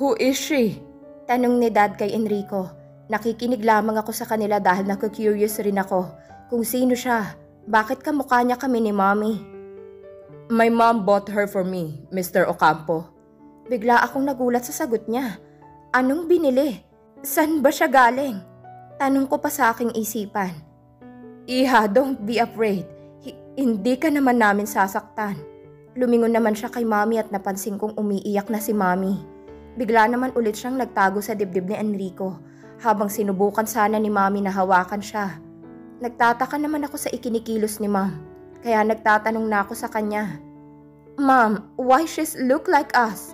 Who is she? Tanong ni Dad kay Enrico. Nakikinig lamang ako sa kanila dahil naku-curious rin ako kung sino siya. Bakit kamukha niya kami ni Mommy? My mom bought her for me, Mr. Ocampo. Bigla akong nagulat sa sagot niya. Anong binili? San ba siya galing? Tanong ko pa sa aking isipan. Iha, don't be afraid. Hindi ka naman namin sasaktan. Lumingon naman siya kay Mommy at napansin kong umiiyak na si Mommy. Bigla naman ulit siyang nagtago sa dibdib ni Enrico habang sinubukan sana ni Mommy na hawakan siya. Nagtataka naman ako sa ikinikilos ni Mom, kaya nagtatanong na ako sa kanya. Mom, why she's look like us?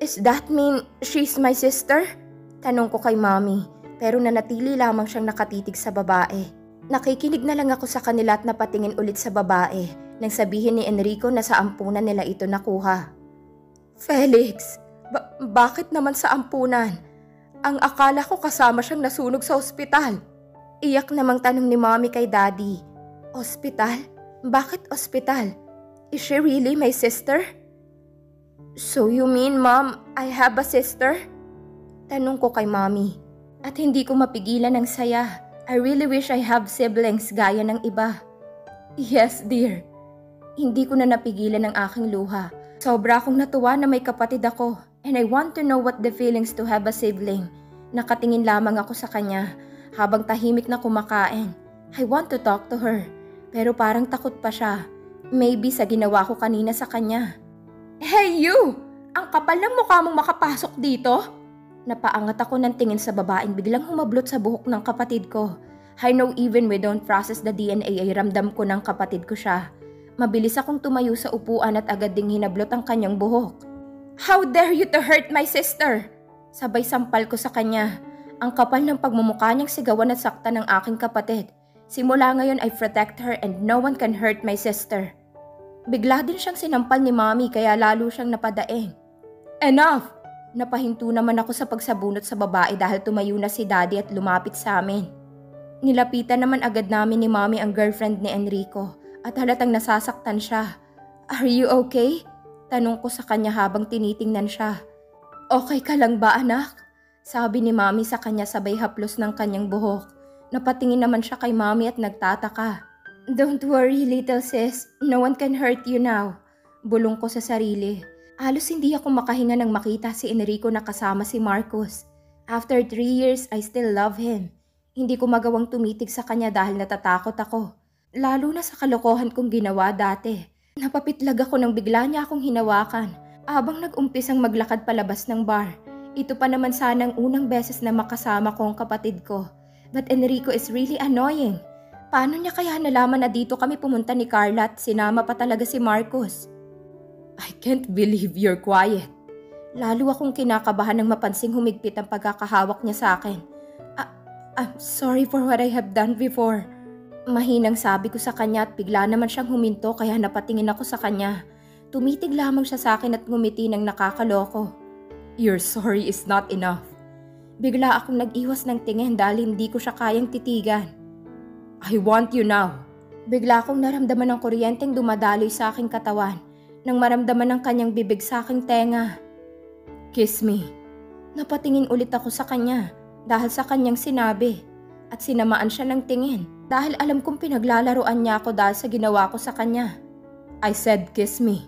Is that mean she's my sister? Tanong ko kay Mommy, pero nanatili lamang siyang nakatitig sa babae. Nakikinig na lang ako sa kanila at napatingin ulit sa babae nang sabihin ni Enrico na sa ampunan nila ito nakuha. Felix, bakit naman sa ampunan? Ang akala ko kasama siyang nasunog sa ospital. Iyak namang tanong ni Mommy kay Daddy. Ospital? Bakit ospital? Is she really my sister? So you mean, Mom, I have a sister? Tanong ko kay Mommy. At hindi ko mapigilan ng saya. I really wish I have siblings gaya ng iba. Yes, dear. Hindi ko na napigilan ang aking luha. Sobra akong natuwa na may kapatid ako and I want to know what the feelings to have a sibling. Nakatingin lamang ako sa kanya habang tahimik na kumakain. I want to talk to her pero parang takot pa siya. Maybe sa ginawa ko kanina sa kanya. Hey you! Ang kapal ng mukha mong makapasok dito? Napaangat ako ng tingin sa babaeng biglang humablot sa buhok ng kapatid ko. I know even we don't process the DNA ay ramdam ko ng kapatid ko siya. Mabilis akong tumayo sa upuan at agad ding hinablot ang kanyang buhok. How dare you to hurt my sister? Sabay sampal ko sa kanya. Ang kapal ng pagmumukha niyang sigawan at saktan ng aking kapatid. Simula ngayon I protect her and no one can hurt my sister. Bigla din siyang sinampal ni Mommy kaya lalo siyang napadaing. Enough! Napahinto naman ako sa pagsabunot sa babae dahil tumayo na si Daddy at lumapit sa amin. Nilapitan naman agad namin ni Mommy ang girlfriend ni Enrico at halatang nasasaktan siya. Are you okay? Tanong ko sa kanya habang tinitingnan siya. Okay ka lang ba anak? Sabi ni Mommy sa kanya sabay haplos ng kanyang buhok. Napatingin naman siya kay Mommy at nagtataka. Don't worry little sis, no one can hurt you now. Bulong ko sa sarili. Halos hindi ako makahinga nang makita si Enrico na kasama si Marcos. After 3 years, I still love him. Hindi ko magawang tumitig sa kanya dahil natatakot ako. Lalo na sa kalokohan kong ginawa dati. Napapitlag ako nang bigla niya akong hinawakan. Habang nag-umpisang maglakad palabas ng bar. Ito pa naman sana ang unang beses na makasama ko ang kapatid ko. But Enrico is really annoying. Paano niya kaya nalaman na dito kami pumunta ni Carla at sinama pa talaga si Marcos? I can't believe you're quiet. Lalo akong kinakabahan nang mapansing humigpit ang pagkakahawak niya sa akin. I'm sorry for what I have done before. Mahinang sabi ko sa kanya at bigla naman siyang huminto kaya napatingin ako sa kanya. Tumitig lamang siya sa akin at ngumiti ng nakakaloko. Your sorry is not enough. Bigla akong nag-iwas ng tingin dahil hindi ko siya kayang titigan. I want you now. Bigla akong naramdaman ng kuryenteng dumadaloy sa aking katawan nang maramdaman ng kanyang bibig sa aking tenga. Kiss me. Napatingin ulit ako sa kanya dahil sa kanyang sinabi at sinamaan siya ng tingin. Dahil alam kong pinaglalaroan niya ako dahil sa ginawa ko sa kanya. I said kiss me.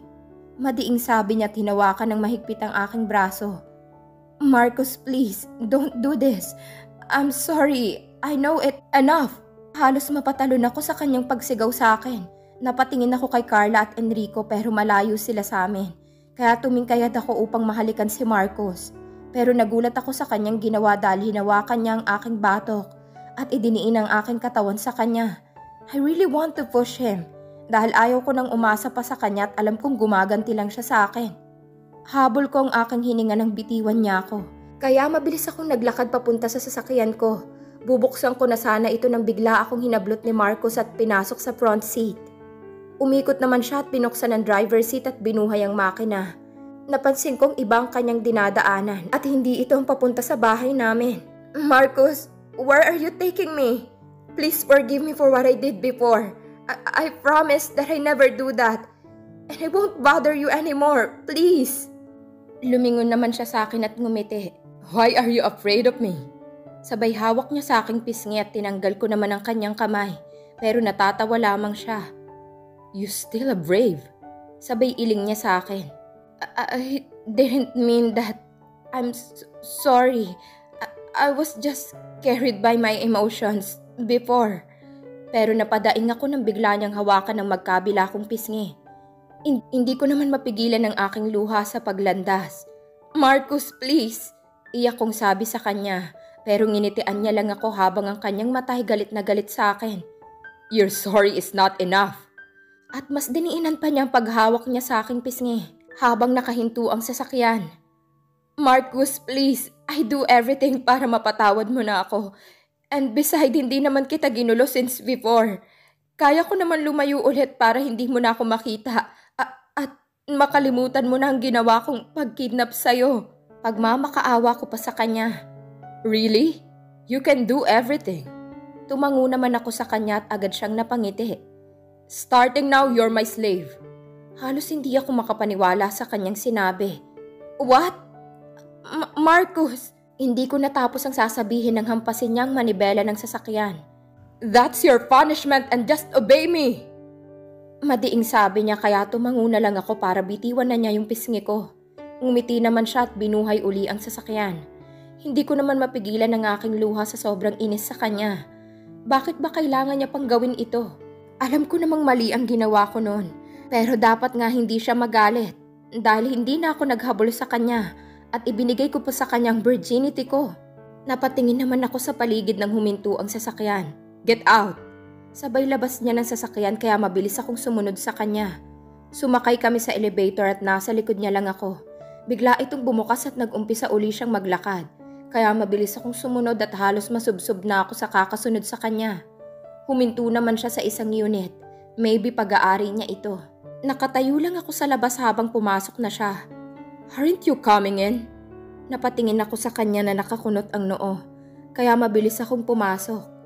Madiing sabi niya at hinawakan ng mahigpit ang aking braso. Marcos, please, don't do this. I'm sorry. I know it. Enough. Halos mapatalon ako sa kanyang pagsigaw sa akin. Napatingin ako kay Carla at Enrico pero malayo sila sa amin. Kaya tumingkayad ako upang mahalikan si Marcos. Pero nagulat ako sa kanyang ginawa dahil hinawakan niya ang aking batok. At idiniin ang aking katawan sa kanya. I really want to push him dahil ayaw ko nang umasa pa sa kanya at alam kong gumaganti lang siya sa akin. Habol ko ang aking hininga nang bitiwan niya ako. Kaya mabilis akong naglakad papunta sa sasakyan ko. Bubuksan ko na sana ito nang bigla akong hinablot ni Marcos at pinasok sa front seat. Umikot naman siya at binuksan ang driver seat at binuhay ang makina. Napansin kong ibang kanyang dinadaanan at hindi ito ang papunta sa bahay namin. Marcos, where are you taking me? Please forgive me for what I did before. I promise that I never do that. And I won't bother you anymore, please. Lumingon naman siya sa akin at ngumiti. Why are you afraid of me? Sabay hawak niya sa aking pisngi at tinanggal ko naman ang kanyang kamay, pero natatawa lamang siya. You still are brave. Sabay iling niya sa akin. I didn't mean that. I'm sorry. I was just carried by my emotions before. Pero napadaing ako nang bigla niyang hawakan ng magkabila kong pisngi. Hindi ko naman mapigilan ang aking luha sa paglandas. Marcus, please! Iyak kong sabi sa kanya, pero nginitian niya lang ako habang ang kanyang mata ay galit na galit sa akin. Your sorry is not enough. At mas diniinan pa niya ang paghawak niya sa aking pisngi habang nakahinto ang sasakyan. Marcus, please! I do everything para mapatawad mo na ako. And beside, hindi naman kita ginulo since before. Kaya ko naman lumayo ulit para hindi mo na ako makita. At makalimutan mo na ang ginawa kong pag-kidnap sa'yo. Pagmamakaawa ko pa sa kanya. Really? You can do everything. Tumango naman ako sa kanya at agad siyang napangiti. Starting now, you're my slave. Halos hindi ako makapaniwala sa kanyang sinabi. What? Marcus! Hindi ko natapos ang sasabihin nang hampasin niyang manibela ng sasakyan. That's your punishment and just obey me! Madiing sabi niya kaya tumango na lang ako para bitiwan na niya yung pisngi ko. Ngumiti naman siya at binuhay uli ang sasakyan. Hindi ko naman mapigilan ang aking luha sa sobrang inis sa kanya. Bakit ba kailangan niya pang gawin ito? Alam ko namang mali ang ginawa ko noon. Pero dapat nga hindi siya magalit. Dahil hindi na ako naghabol sa kanya at ibinigay ko pa sa kanyang virginity ko. Napatingin naman ako sa paligid nang huminto ang sasakyan. Get out! Sabay labas niya ng sasakyan kaya mabilis akong sumunod sa kanya. Sumakay kami sa elevator at nasa likod niya lang ako. Bigla itong bumukas at nag-umpisa uli siyang maglakad. Kaya mabilis akong sumunod at halos masubsob na ako sa kakasunod sa kanya. Huminto naman siya sa isang unit. Maybe pag-aari niya ito. Nakatayo lang ako sa labas habang pumasok na siya. Aren't you coming in? Napatingin ako sa kanya na nakakunot ang noo. Kaya mabilis akong pumasok.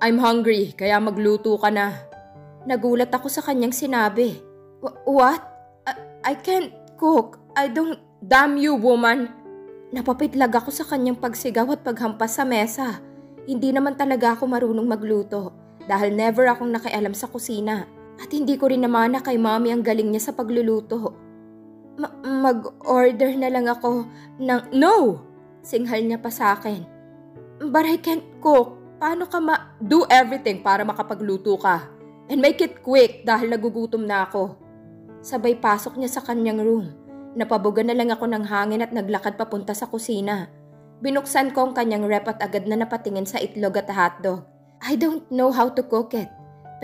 I'm hungry, kaya magluto ka na. Nagulat ako sa kanyang sinabi. What? I can't cook. I don't... Damn you, woman! Napapitlag ako sa kanyang pagsigaw at paghampas sa mesa. Hindi naman talaga ako marunong magluto dahil never akong nakialam sa kusina. At hindi ko rin namana kay mommy ang galing niya sa pagluluto. Mag-order na lang ako ng... No! Singhal niya pa sa akin. But I can't cook. Paano ka do everything para makapagluto ka? And make it quick dahil nagugutom na ako. Sabay pasok niya sa kanyang room. Napabuga na lang ako ng hangin at naglakad papunta sa kusina. Binuksan ko ang kanyang rep at agad na napatingin sa itlog at hotdog. I don't know how to cook it.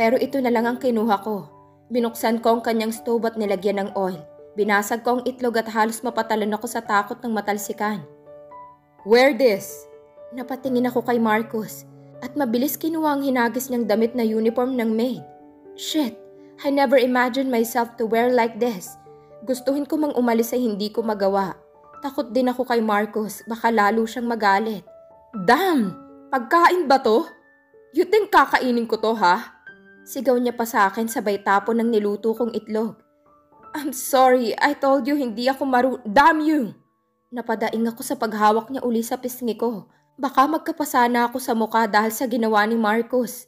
Pero ito na lang ang kinuha ko. Binuksan ko ang kanyang stove at nilagyan ng oil. Binasag ko ang itlog at halos mapatalon ako sa takot ng matalsikan. Wear this! Napatingin ako kay Marcus. At mabilis kinuha ang hinagis niyang damit na uniform ng maid. Shit, I never imagined myself to wear like this. Gustuhin ko mang umalis ay hindi ko magawa. Takot din ako kay Marcus, baka lalo siyang magalit. Damn! Pagkain ba to? You think kakainin ko to, ha? Sigaw niya pa sa akin sabay tapon ng niluto kong itlog. I'm sorry, I told you hindi ako Damn you! Napadaing ako sa paghawak niya uli sa pisngi ko. Baka magkapasana ako sa mukha dahil sa ginawa ni Marcus.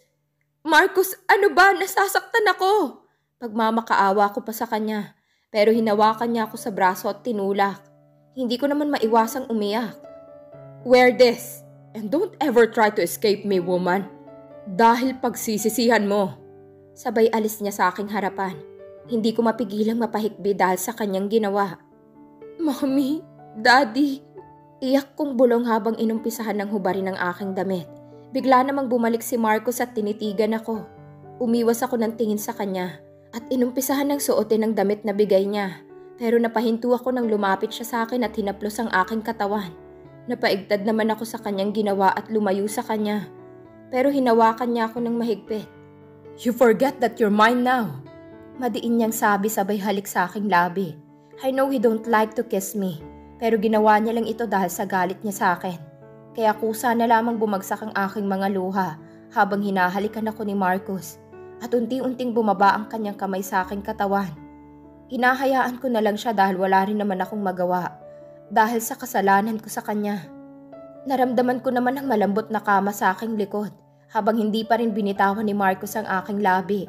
Marcus, ano ba? Nasasaktan ako! Pagmamakaawa ko pa sa kanya. Pero hinawakan niya ako sa braso at tinulak. Hindi ko naman maiwasang umiyak. Wear this. And don't ever try to escape me, woman. Dahil pagsisisihan mo. Sabay alis niya sa aking harapan. Hindi ko mapigilang mapahikbi dahil sa kanyang ginawa. Mommy, Daddy... Iyak kong bulong habang inumpisahan ng hubarin ang aking damit. Bigla namang bumalik si Marcus at tinitigan ako. Umiwas ako ng tingin sa kanya at inumpisahan ng suotin ang damit na bigay niya. Pero napahinto ako nang lumapit siya sa akin at hinaplos ang aking katawan. Napaigtad naman ako sa kanyang ginawa at lumayo sa kanya. Pero hinawakan niya ako ng mahigpit. You forget that you're mine now. Madiin niyang sabi sabay halik sa aking labi. I know he don't like to kiss me. Pero ginawa niya lang ito dahil sa galit niya sa akin. Kaya kusa na lamang bumagsak ang aking mga luha habang hinahalikan ako ni Marcus at unti-unting bumaba ang kanyang kamay sa aking katawan. Hinahayaan ko na lang siya dahil wala rin naman akong magawa. dahil sa kasalanan ko sa kanya. Naramdaman ko naman ang malambot na kama sa aking likod habang hindi pa rin binitawan ni Marcos ang aking labi.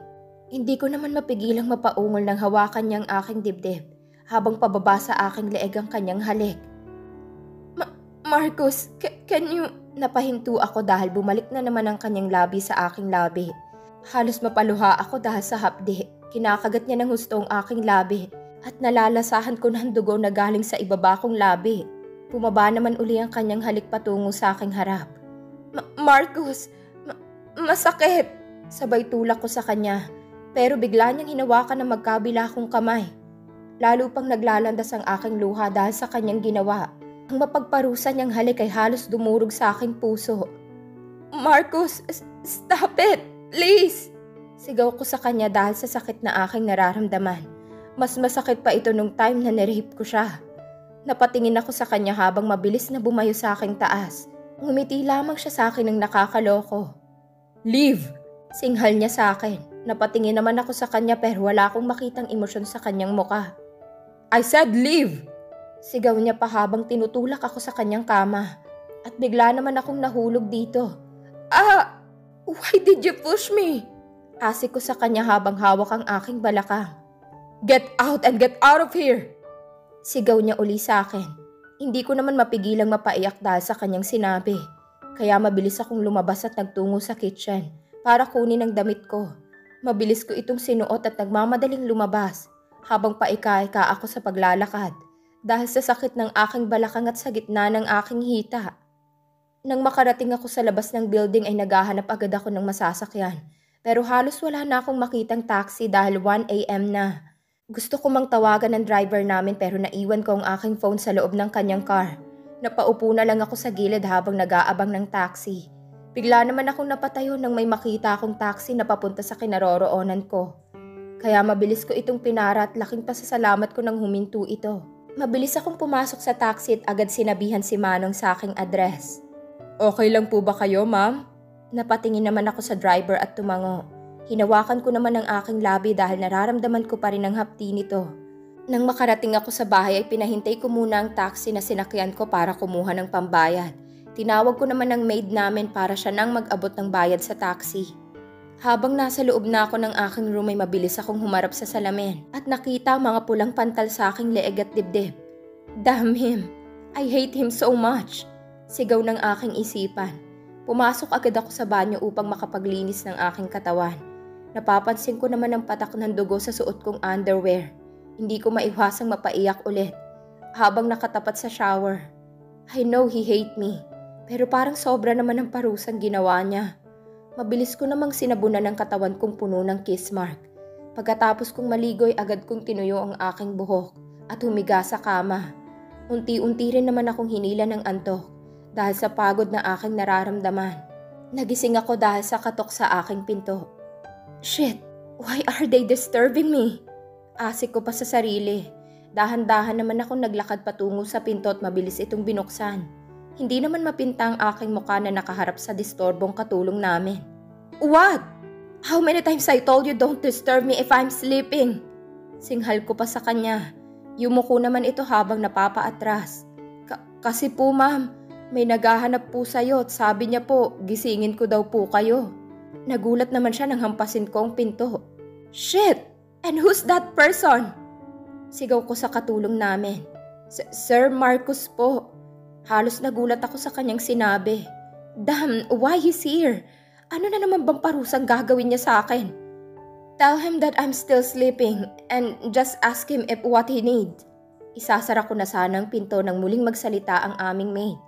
Hindi ko naman mapigilang mapaungol nang hawakan niyang aking dibdib habang pababa sa aking leeg ang kanyang halik. Marcos, can you... Napahinto ako dahil bumalik na naman ang kanyang labi sa aking labi. Halos mapaluha ako dahil sa hapdi. Kinakagat niya ng husto ang aking labi at nalalasahan ko ng dugo na galing sa ibaba kong labi. Pumaba naman uli ang kanyang halik patungo sa aking harap. Marcos, masakit! Sabay tulak ko sa kanya, pero bigla niyang hinawakan ng magkabila kong kamay. Lalo pang naglalandas ang aking luha dahil sa kanyang ginawa. Ang mapagparusa niyang halik ay halos dumurog sa aking puso. Marcos, stop it! Please! Sigaw ko sa kanya dahil sa sakit na aking nararamdaman. Mas masakit pa ito nung time na nirape ko siya. Napatingin ako sa kanya habang mabilis na bumayo sa aking taas. Ngumiti lamang siya sa akin ng nakakaloko. Leave! Singhal niya sa akin. Napatingin naman ako sa kanya pero wala akong makitang emosyon sa kanyang muka. I said leave! Sigaw niya pa habang tinutulak ako sa kanyang kama. At bigla naman akong nahulog dito. Why did you push me? Asik ko sa kanya habang hawak ang aking balakang. Get out and get out of here! Sigaw niya uli sa akin. Hindi ko naman mapigilang mapaiyak dahil sa kanyang sinabi. Kaya mabilis akong lumabas at nagtungo sa kitchen para kunin ang damit ko. Mabilis ko itong sinuot at nagmamadaling lumabas habang paika-ika ako sa paglalakad. Dahil sa sakit ng aking balakang at sa gitna ng aking hita. Nang makarating ako sa labas ng building ay naghahanap agad ako ng masasakyan. Pero halos wala na akong makitang taxi dahil 1 AM na. Gusto ko mang tawagan ng driver namin pero naiwan ko ang aking phone sa loob ng kanyang car. Napaupo na lang ako sa gilid habang nag-aabang ng taxi. Bigla naman akong napatayo nang may makita akong taxi na papunta sa kinaroroonan ko. Kaya mabilis ko itong pinara at laking pasasalamat ko nang huminto ito. Mabilis akong pumasok sa taxi at agad sinabihan si Manong sa aking address. Okay lang po ba kayo, ma'am? Napatingin naman ako sa driver at tumango. Hinawakan ko naman ang aking labi dahil nararamdaman ko pa rin ang hapti nito. Nang makarating ako sa bahay ay pinahintay ko muna ang taxi na sinakyan ko para kumuha ng pambayad. Tinawag ko naman ang maid namin para siya nang mag-abot ng bayad sa taxi. Habang nasa loob na ako ng aking room ay mabilis akong humarap sa salamin at nakita ang mga pulang pantal sa aking leeg at dibdib. Damn him! I hate him so much! Sigaw ng aking isipan. Pumasok agad ako sa banyo upang makapaglinis ng aking katawan. Napapansin ko naman ang patak ng dugo sa suot kong underwear. Hindi ko maiwasang mapaiyak ulit habang nakatapat sa shower. I know he hate me, pero parang sobra naman ang parusang ginawa niya. Mabilis ko namang sinabunan ang katawan kong puno ng kiss mark. Pagkatapos kong maligoy agad kong tinuyo ang aking buhok at humiga sa kama. Unti-unti rin naman akong hinila ng antok dahil sa pagod na aking nararamdaman. Nagising ako dahil sa katok sa aking pinto. Shit! Why are they disturbing me? Asik ko pa sa sarili. Dahan-dahan naman akong naglakad patungo sa pinto at mabilis itong binuksan. Hindi naman mapinta ang aking mukha na nakaharap sa distorbong katulong namin. What? How many times I told you don't disturb me if I'm sleeping? Singhal ko pa sa kanya. Yumuko naman ito habang napapaatras. Kasi po ma'am, may naghahanap po sa'yo at sabi niya po, gisingin ko daw po kayo. Nagulat naman siya nang hampasin ko ang pinto. Shit! And who's that person? Sigaw ko sa katulong namin. Sir Marcos po. Halos nagulat ako sa kanyang sinabi. Damn, why he's here? Ano na naman bang parusang gagawin niya sa akin? Tell him that I'm still sleeping and just ask him if what he need. Isasara ko na sana ang pinto nang muling magsalita ang aming maid.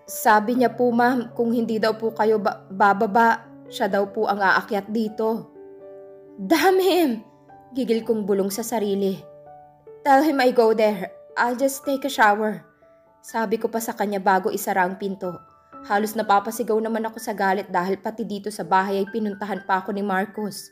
Sabi niya po ma'am, kung hindi daw po kayo bababa, siya daw po ang aakyat dito. Damn him! Gigil kong bulong sa sarili. Tell him I go there. I'll just take a shower. Sabi ko pa sa kanya bago isara ang pinto. Halos napapasigaw naman ako sa galit dahil pati dito sa bahay ay pinuntahan pa ako ni Marcos.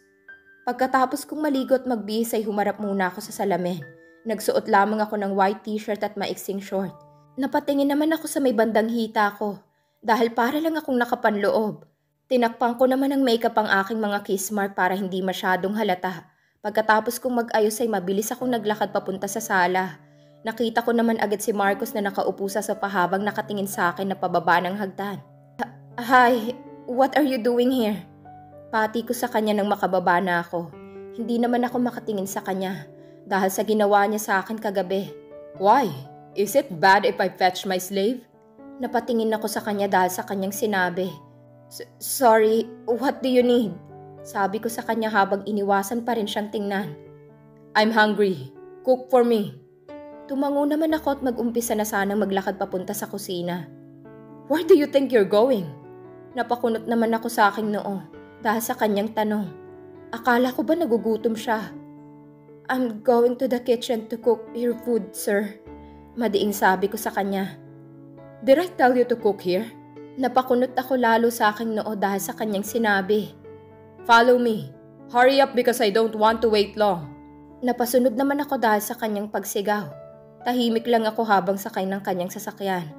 Pagkatapos kong maligo at magbihis ay humarap muna ako sa salamin. Nagsuot lamang ako ng white t-shirt at maiksing short. Napatingin naman ako sa may bandang hita ko dahil para lang akong nakapanloob. Tinakpan ko naman ng makeup ang aking mga kiss mark para hindi masyadong halata. Pagkatapos kong mag-ayos ay mabilis akong naglakad papunta sa sala. Nakita ko naman agad si Marcos na nakaupo sa sopa habang nakatingin sa akin na pababa ng hagdan. Hi, what are you doing here? Pati ko sa kanya nang makababa na ako. Hindi naman ako makatingin sa kanya dahil sa ginawa niya sa akin kagabi. Why? Is it bad if I fetch my slave? Napatingin ako sa kanya dahil sa kanyang sinabi. Sorry, what do you need? Sabi ko sa kanya habang iniwasan pa rin siyang tingnan. I'm hungry. Cook for me. Tumango naman ako at mag-umpisa na sanang maglakad papunta sa kusina. Where do you think you're going? Napakunot naman ako sa aking noo dahil sa kanyang tanong. Akala ko ba nagugutom siya? I'm going to the kitchen to cook your food, sir. Madiing sabi ko sa kanya. Did I tell you to cook here? Napakunot ako lalo sa aking noo dahil sa kanyang sinabi. Follow me. Hurry up because I don't want to wait long. Napasunod naman ako dahil sa kanyang pagsigaw. Tahimik lang ako habang sakay ng kanyang sasakyan.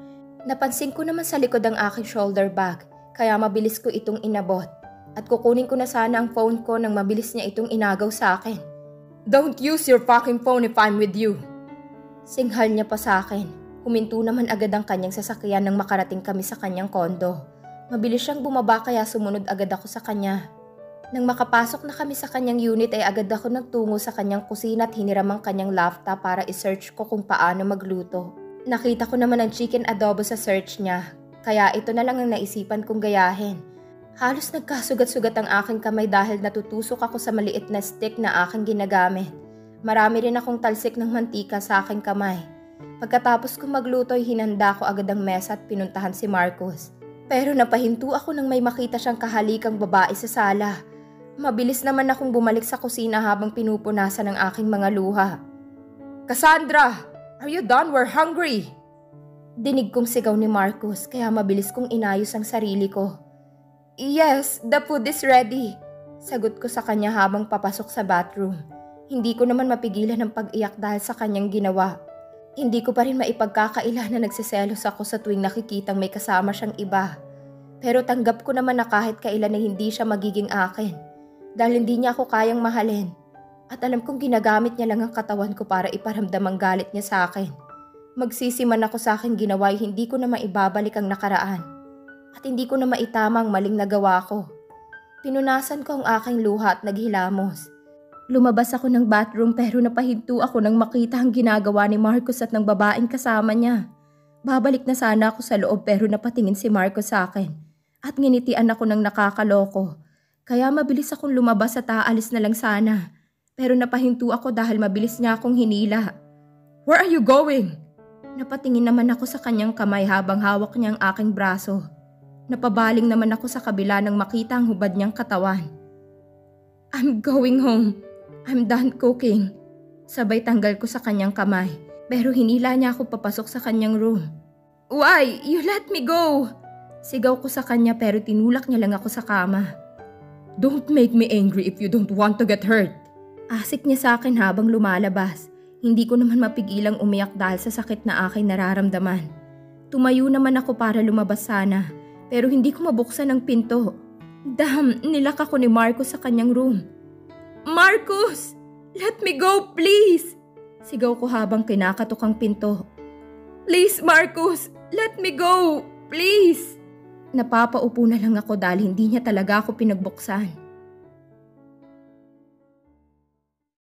Napansin ko naman sa likod ang aking shoulder bag, kaya mabilis ko itong inabot. At kukunin ko na sana ang phone ko nang mabilis niya itong inagaw sa akin. Don't use your fucking phone if I'm with you. Singhal niya pa sa akin. Huminto naman agad ang kanyang sasakyan nang makarating kami sa kanyang kondo. Mabilis siyang bumaba kaya sumunod agad ako sa kanya. Nang makapasok na kami sa kanyang unit ay agad ako nagtungo sa kanyang kusina at hiniram ang kanyang laptop para isearch ko kung paano magluto. Nakita ko naman ang chicken adobo sa search niya, kaya ito na lang ang naisipan kong gayahin. Halos nagkasugat-sugat ang aking kamay dahil natutusok ako sa maliit na stick na aking ginagamit. Marami rin akong talsik ng mantika sa aking kamay. Pagkatapos kong magluto ay hinanda ko agad ang mesa at pinuntahan si Marcos. Pero napahinto ako nang may makita siyang kahalikang babae sa sala. Mabilis naman akong bumalik sa kusina habang pinupunasan ang aking mga luha. Cassandra! Are you done? We're hungry! Dinig kong sigaw ni Marcos kaya mabilis kong inayos ang sarili ko. Yes, the food is ready. Sagot ko sa kanya habang papasok sa bathroom. Hindi ko naman mapigilan ang pag-iyak dahil sa kanyang ginawa. Hindi ko pa rin maipagkakaila na nagsiselos ako sa tuwing nakikitang may kasama siyang iba. Pero tanggap ko naman na kahit kailan ay hindi siya magiging akin. Dahil hindi niya ako kayang mahalin. At alam kong ginagamit niya lang ang katawan ko para iparamdam ang galit niya sa akin. Magsisi man ako sa aking ginawa ay hindi ko na maibabalik ang nakaraan. At hindi ko na maitama ang maling nagawa ko. Pinunasan ko ang aking luha at naghilamos. Lumabas ako ng bathroom pero napahinto ako nang makita ang ginagawa ni Marcos at ng babaeng kasama niya. Babalik na sana ako sa loob pero napatingin si Marcos sa akin. At nginitian ako ng nakakaloko. Kaya mabilis akong lumabas at aalis na lang sana. Pero napahinto ako dahil mabilis niya akong hinila. Where are you going? Napatingin naman ako sa kanyang kamay habang hawak niya ang aking braso. Napabaling naman ako sa kabila nang makita ang hubad niyang katawan. I'm going home. I'm done cooking. Sabay tanggal ko sa kanyang kamay. Pero hinila niya ako papasok sa kanyang room. Why? You let me go! Sigaw ko sa kanya pero tinulak niya lang ako sa kama. Don't make me angry if you don't want to get hurt. Asik niya sa akin habang lumalabas. Hindi ko naman mapigilang umiyak dahil sa sakit na aking nararamdaman. Tumayo naman ako para lumabas sana, pero hindi ko mabuksan ang pinto. Damn, nilak ako ni Marcos sa kanyang room. Marcos! Let me go, please! Sigaw ko habang kinakatok ang pinto. Please, Marcos! Let me go! Please! Napapaupo na lang ako dahil hindi niya talaga ako pinagbuksan.